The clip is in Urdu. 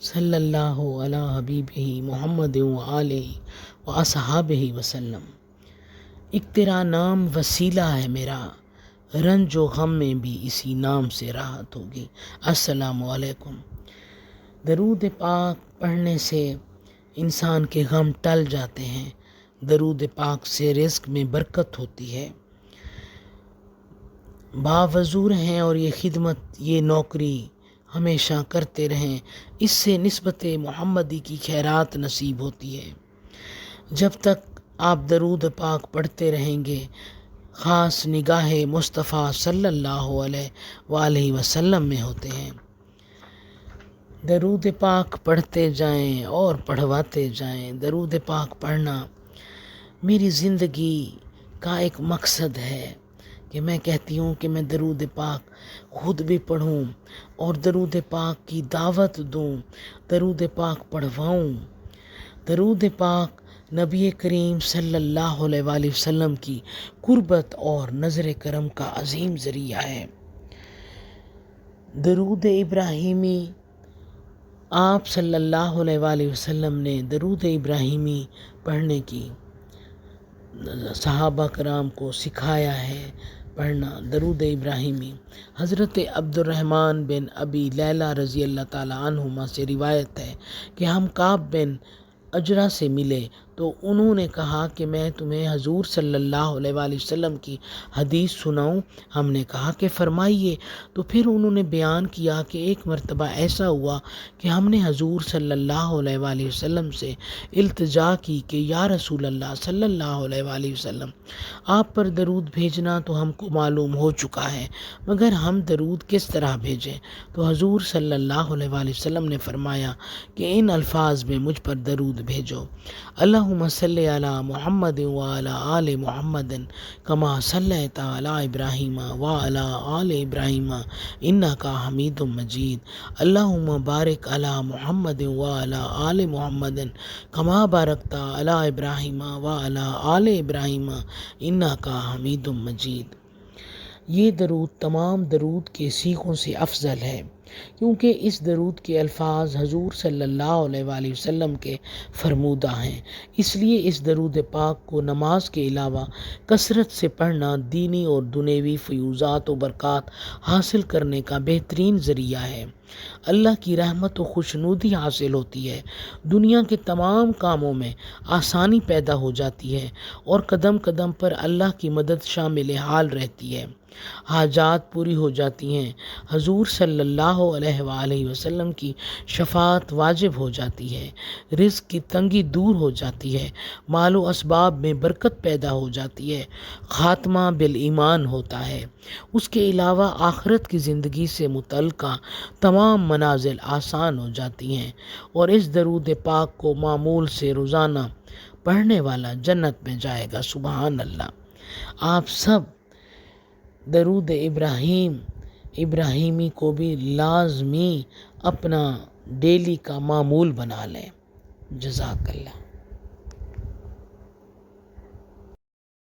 صلی اللہ علی حبیبہ محمد و آلہ و اصحابہ وسلم۔ ایک تیرا نام وسیلہ ہے میرا، رنج و غم میں بھی اسی نام سے راحت ہوگی۔ السلام علیکم۔ درود پاک پڑھنے سے انسان کے غم ٹل جاتے ہیں، درود پاک سے رزق میں برکت ہوتی ہے۔ باوزور ہیں اور یہ خدمت، یہ نوکری ہمیشہ کرتے رہیں، اس سے نسبت محمدی کی خیرات نصیب ہوتی ہے۔ جب تک آپ درود پاک پڑھتے رہیں گے، خاص نگاہ مصطفیٰ صلی اللہ علیہ وآلہ وسلم میں ہوتے ہیں۔ درود پاک پڑھتے جائیں اور پڑھواتے جائیں۔ درود پاک پڑھنا میری زندگی کا ایک مقصد ہے کہ میں کہتی ہوں کہ میں درود پاک خود بھی پڑھوں اور درود پاک کی دعوت دوں، درود پاک پڑھواؤں۔ درود پاک نبی کریم صلی اللہ علیہ وآلہ وسلم کی قربت اور نظر کرم کا عظیم ذریعہ ہے۔ درود ابراہیمی، آپ صلی اللہ علیہ وآلہ وسلم نے درود ابراہیمی پڑھنے کی صحابہ کرام کو سکھایا ہے پڑھنا۔ درود ابراہیمی حضرت عبد الرحمن بن ابی لیلہ رضی اللہ تعالی عنہما سے روایت ہے کہ ہم کعب بن اجرا سے ملے تو انہوں نے کہا کہ میں تمہیں حضور صلی اللہ علیہ وآلہ وسلم کی حدیث سناؤں؟ ہم نے کہا کہ فرمائیے۔ تو پھر انہوں نے بیان کیا کہ ایک مرتبہ ایسا ہوا کہ ہم نے حضور صلی اللہ علیہ وآلہ وسلم سے التجا کی کہ یا رسول اللہ صلی اللہ علیہ وآلہ وسلم، آپ پر درود بھیجنا تو ہم کو معلوم ہو چکا ہے، مگر ہم درود کس طرح بھیجیں؟ تو حضور صلی اللہ علیہ وآلہ وسلم نے فرمایا کہ ان الفاظ میں مجھ پر درود بھیجو: اللہم صلی علی محمد وعلی آل محمد کما صلیت علی ابراہیم وعلی آل ابراہیم انک حمید مجید، اللہم بارک علی محمد وعلی آل محمد کما بارکت علی ابراہیم وعلی آل ابراہیم انک حمید مجید۔ یہ درود تمام درود کے صیغوں سے افضل ہے، کیونکہ اس درود کے الفاظ حضور صلی اللہ علیہ وآلہ وسلم کے فرمودہ ہیں۔ اس لیے اس درود پاک کو نماز کے علاوہ کثرت سے پڑھنا دینی اور دنیوی فیوزات و برکات حاصل کرنے کا بہترین ذریعہ ہے۔ اللہ کی رحمت و خوشنودی حاصل ہوتی ہے، دنیا کے تمام کاموں میں آسانی پیدا ہو جاتی ہے اور قدم قدم پر اللہ کی مدد شامل حال رہتی ہے، حاجات پوری ہو جاتی ہیں، حضور صلی اللہ علیہ وآلہ وسلم کی شفاعت واجب ہو جاتی ہے، رزق کی تنگی دور ہو جاتی ہے، مال و اسباب میں برکت پیدا ہو جاتی ہے، خاتمہ بالایمان ہوتا ہے۔ اس کے علاوہ آخرت کی زندگی سے متعلقہ تمام منازل آسان ہو جاتی ہیں، اور اس درود پاک کو معمول سے روزانہ پڑھنے والا جنت میں جائے گا۔ سبحان اللہ۔ آپ سب درود ابراہیمی کو بھی لازمی اپنا ڈیلی کا معمول بنا لیں۔ جزاک اللہ۔